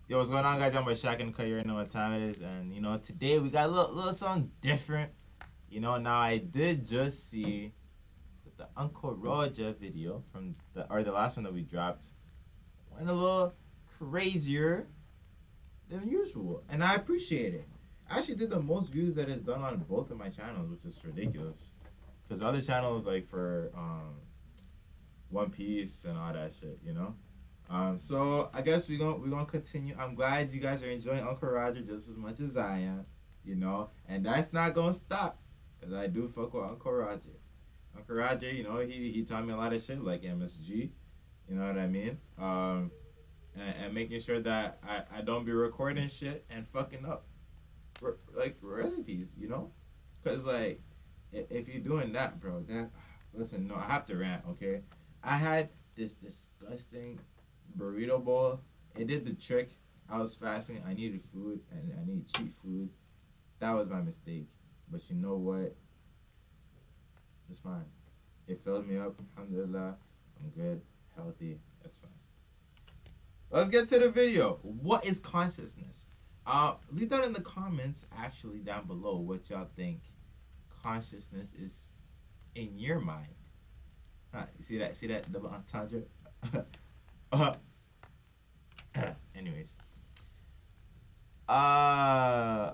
Yo, what's going on, guys? I'm Shaq and Cut. You already know what time it is, and today we got a little something different. Now I did just see that the Uncle Roger video from the last one that we dropped went a little crazier than usual, and I appreciate it. I actually did the most views that is done on both of my channels, which is ridiculous. Because the other channel is like for One Piece and all that shit. So I guess we gonna continue. I'm glad you guys are enjoying Uncle Roger just as much as I am. And that's not gonna stop, cause I do fuck with Uncle Roger. Uncle Roger, he taught me a lot of shit like MSG. You know what I mean? And making sure that I don't be recording shit and fucking up, like recipes. Cause like if you're doing that, bro, that listen, no, I have to rant, okay? I had this disgusting burrito bowl. It did the trick. I was fasting. I needed food and I needed cheap food. That was my mistake. But you know what? It's fine. It filled me up. Alhamdulillah. I'm good, healthy. That's fine. Let's get to the video. What is consciousness? Leave that in the comments actually down below what y'all think consciousness is in your mind. You see that? See that double entendre? Anyways. Yeah,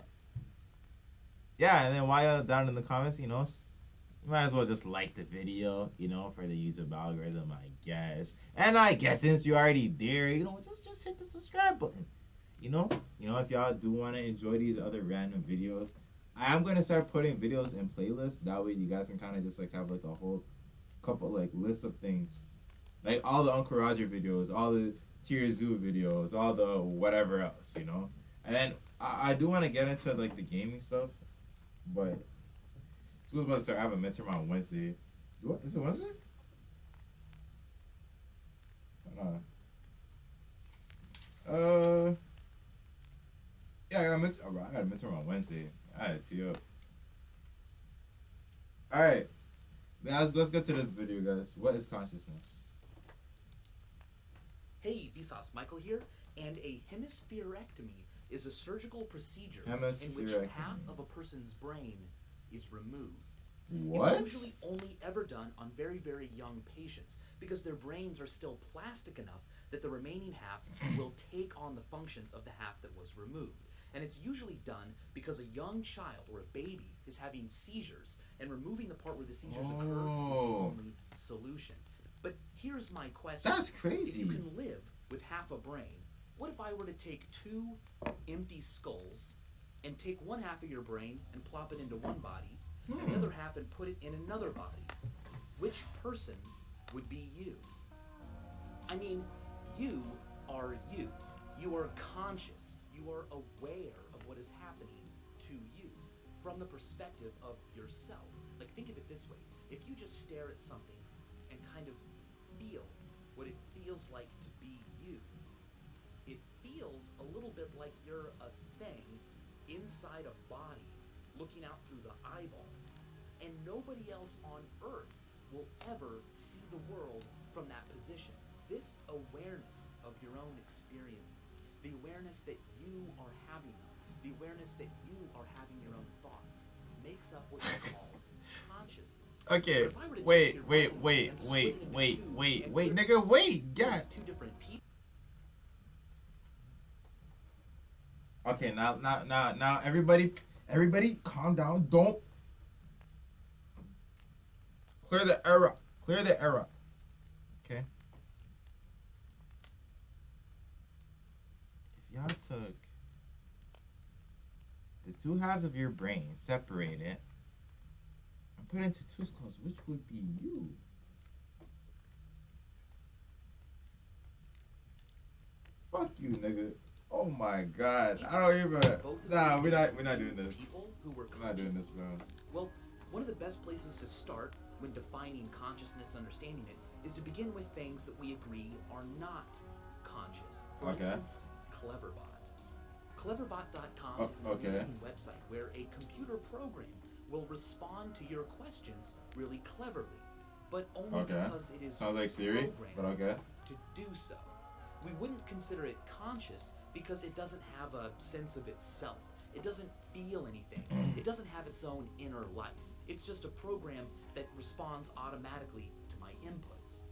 and then while you're down in the comments, you might as well just like the video, for the YouTube algorithm, I guess. And I guess since you're already there, just hit the subscribe button. If y'all do want to enjoy these other random videos, I am gonna start putting videos in playlists. That way, you guys can kind of just like have like a whole couple like list of things, like all the Uncle Roger videos, all the Tier Zoo videos, all the whatever else, And then I do want to get into like the gaming stuff, but school's about to start. I have a midterm on Wednesday. What is it, Wednesday? Uh, yeah, I got a midterm on Wednesday. I had to tee up. All right, guys, let's get to this video, guys. What is consciousness? Hey, Vsauce Michael here, and a hemispherectomy is a surgical procedure in which half of a person's brain is removed. What? It's usually only ever done on very, very young patients because their brains are still plastic enough that the remaining half will take on the functions of the half that was removed. And it's usually done because a young child or a baby is having seizures, and removing the part where the seizures occur is the only solution. But here's my question. That's crazy. If you can live with half a brain, what if I were to take two empty skulls and take one half of your brain and plop it into one body, and the other half and put it in another body? Which person would be you? I mean, you are you. You are conscious. You are aware of what is happening to you from the perspective of yourself. Like, think of it this way. If you just stare at something and kind of feel what it feels like to be you, it feels a little bit like you're a thing inside a body looking out through the eyeballs, and nobody else on earth will ever see the world from that position. This awareness of your own experiences, the awareness that you are having them, the awareness that you are having your own thoughts, makes up what you call consciousness. Okay, wait, nigga, wait, God. Two different people. Okay, now, everybody, calm down. Don't clear the error. Okay. If y'all took the two halves of your brain, separate it, and put it into two skulls, which would be you? Fuck you, nigga. Oh my God. I don't even. Nah, we're not doing this. We're not doing this, bro. Well, one of the best places to start when defining consciousness and understanding it is to begin with things that we agree are not conscious. For instance, Cleverbot. Cleverbot.com is an amazing website where a computer program will respond to your questions really cleverly, but only because it is sounds like Siri, but okay, to do so. We wouldn't consider it conscious because it doesn't have a sense of itself. It doesn't feel anything. It doesn't have its own inner life. It's just a program that responds automatically to my inputs.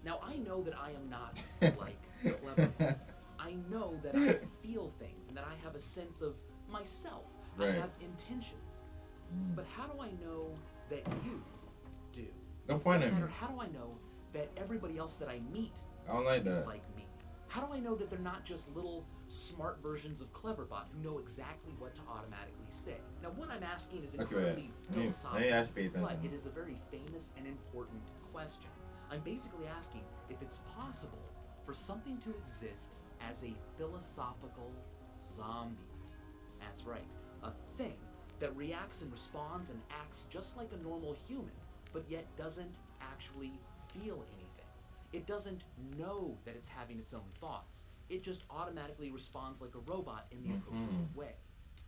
Now, I know that I am not like clever. I know that I feel things and that I have a sense of myself. Right. I have intentions. But how do I know that you do? Don't point at me. How do I know that everybody else that I meet I don't like is that. like me? How do I know that they're not just little smart versions of Cleverbot who know exactly what to automatically say? Now, what I'm asking is incredibly philosophical, but it is a very famous and important question. I'm basically asking if it's possible for something to exist as a philosophical zombie. That's right, a thing that reacts and responds and acts just like a normal human, but yet doesn't actually feel anything. It doesn't know that it's having its own thoughts. It just automatically responds like a robot in the appropriate way.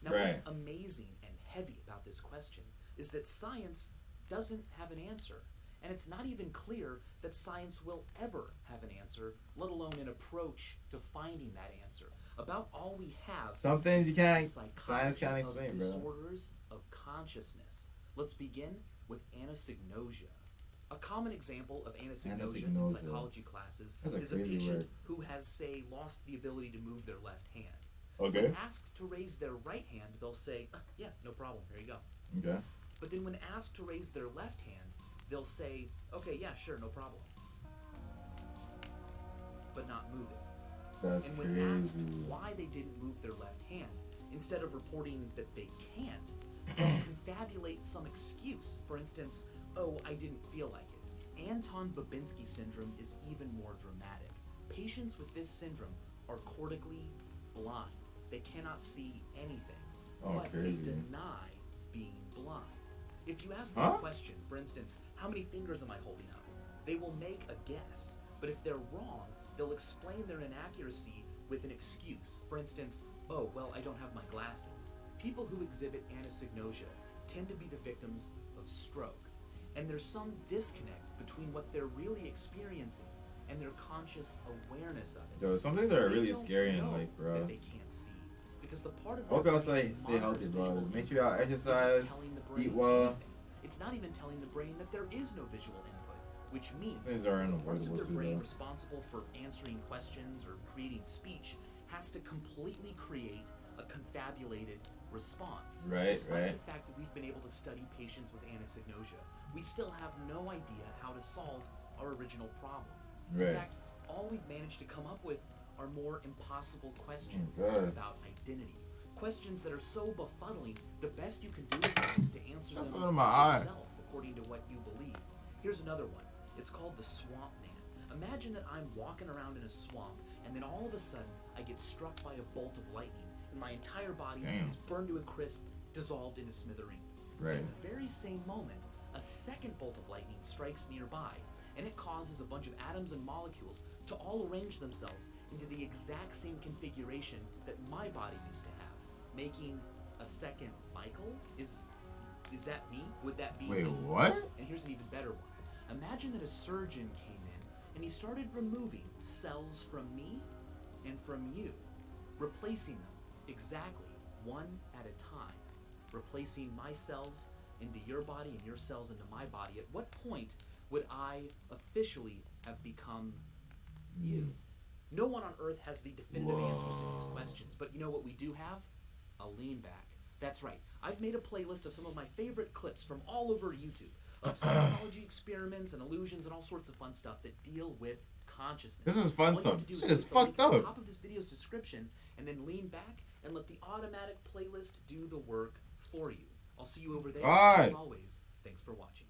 Now, what's amazing and heavy about this question is that science doesn't have an answer. And it's not even clear that science will ever have an answer, let alone an approach to finding that answer. About all we have some things you can't, science can't explain, bro. Disorders of consciousness. Let's begin with anosognosia. A common example of anosognosia in psychology classes is a patient who has, say, lost the ability to move their left hand. Okay. When asked to raise their right hand, they'll say, yeah, no problem, here you go. Okay. But then when asked to raise their left hand, they'll say, okay, yeah, sure, no problem. But not move it. That's and crazy. When asked why they didn't move their left hand, instead of reporting that they can't, they'll confabulate some excuse. For instance, oh, I didn't feel like it. Anton Babinski syndrome is even more dramatic. Patients with this syndrome are cortically blind. They cannot see anything, but crazy. they deny being blind. If you ask them a question, for instance, how many fingers am I holding up? They will make a guess, but if they're wrong, they'll explain their inaccuracy with an excuse. For instance, oh, well, I don't have my glasses. People who exhibit anosognosia tend to be the victims of stroke. And there's some disconnect between what they're really experiencing and their conscious awareness of it. Yo, some things are really scary in life, bro. That they can't see. Because the part of okay, outside, stay healthy, bro. Make sure y'all exercise, eat well. It's not even telling the brain that there is no visual input, which means things are the parts of unavoidable their too, brain though. responsible for answering questions or creating speech has to completely create a confabulated response. Despite the fact that we've been able to study patients with anosognosia, we still have no idea how to solve our original problem. In fact, all we've managed to come up with are more impossible questions about identity. Questions that are so befuddling, the best you can do with them is to answer them yourself according to what you believe. Here's another one. It's called the Swamp Man. Imagine that I'm walking around in a swamp, and then all of a sudden, I get struck by a bolt of lightning, and my entire body is burned to a crisp, dissolved into smithereens. At the very same moment, a second bolt of lightning strikes nearby, and it causes a bunch of atoms and molecules to all arrange themselves into the exact same configuration that my body used to have, making a second Michael? Is that me? Would that be me? Wait, what? And here's an even better one. Imagine that a surgeon came in and he started removing cells from me and from you, replacing them exactly one at a time, replacing my cells into your body and your cells into my body. At what point would I officially have become you? No one on Earth has the definitive answers to these questions, but you know what we do have? A lean back. That's right. I've made a playlist of some of my favorite clips from all over YouTube of psychology experiments and illusions and all sorts of fun stuff that deal with consciousness. This is fun stuff. This shit is fucked up. up. Top of this video's description, and then lean back and let the automatic playlist do the work for you. I'll see you over there. As always, thanks for watching.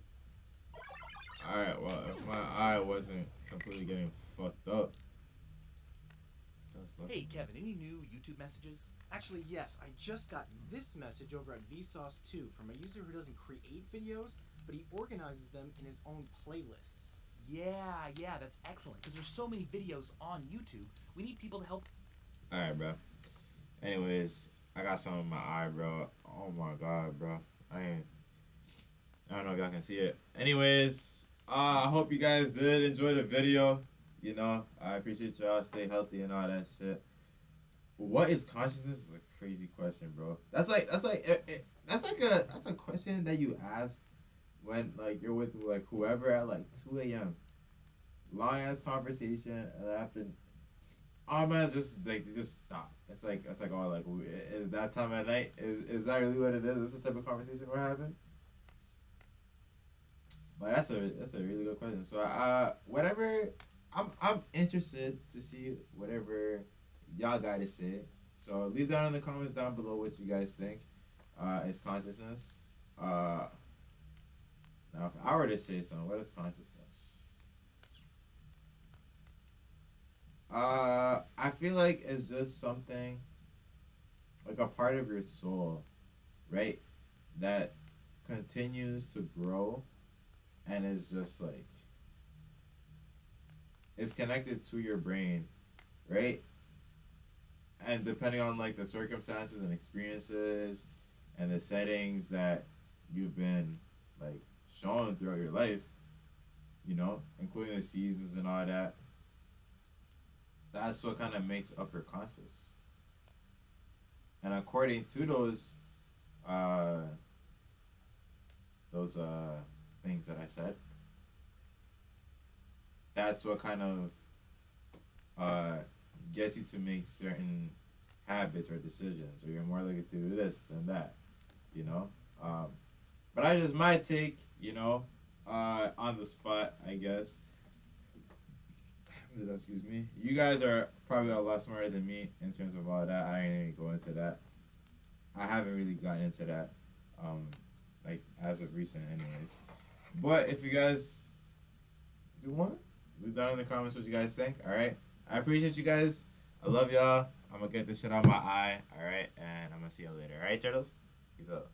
Alright, well, if my eye wasn't completely getting fucked up. Hey, Kevin, any new YouTube messages? Actually, yes. I just got this message over at Vsauce2 from a user who doesn't create videos, but he organizes them in his own playlists. Yeah, that's excellent, because there's so many videos on YouTube. We need people to help. Alright, bro. Anyways, I got something in my eye, bro. Oh my god, bro. I don't know if y'all can see it. Anyways, I hope you guys did enjoy the video. You know, I appreciate y'all. Stay healthy and all that shit. What is consciousness? Is a crazy question, bro. That's a question that you ask when like you're with like whoever at like 2 a.m. Long ass conversation, and after all man just like they just stop. It's like oh like is that time at night? Is that really what it is? This is the type of conversation we're having. But that's a really good question. So whatever, I'm interested to see whatever y'all got to say. So leave down in the comments down below what you guys think. Is consciousness. Now if I were to say something, what is consciousness? I feel like it's just something like a part of your soul, right? That continues to grow and is just like it's connected to your brain, right? And depending on like the circumstances and experiences and the settings that you've been like shown throughout your life, you know, including the seasons and all that, that's what kind of makes up your conscious. And according to uh those things that I said, that's what kind of uh gets you to make certain habits or decisions, or you're more likely to do this than that, you know. But I just my take, you know, on the spot, I guess. Excuse me. You guys are probably a lot smarter than me in terms of all that. I ain't even go into that. I haven't really gotten into that, like as of recent, anyways. But if you guys do want, leave down in the comments what you guys think. All right. I appreciate you guys. I love y'all. I'm gonna get this shit out my eye. All right, and I'm gonna see y'all later. All right, turtles. Peace out.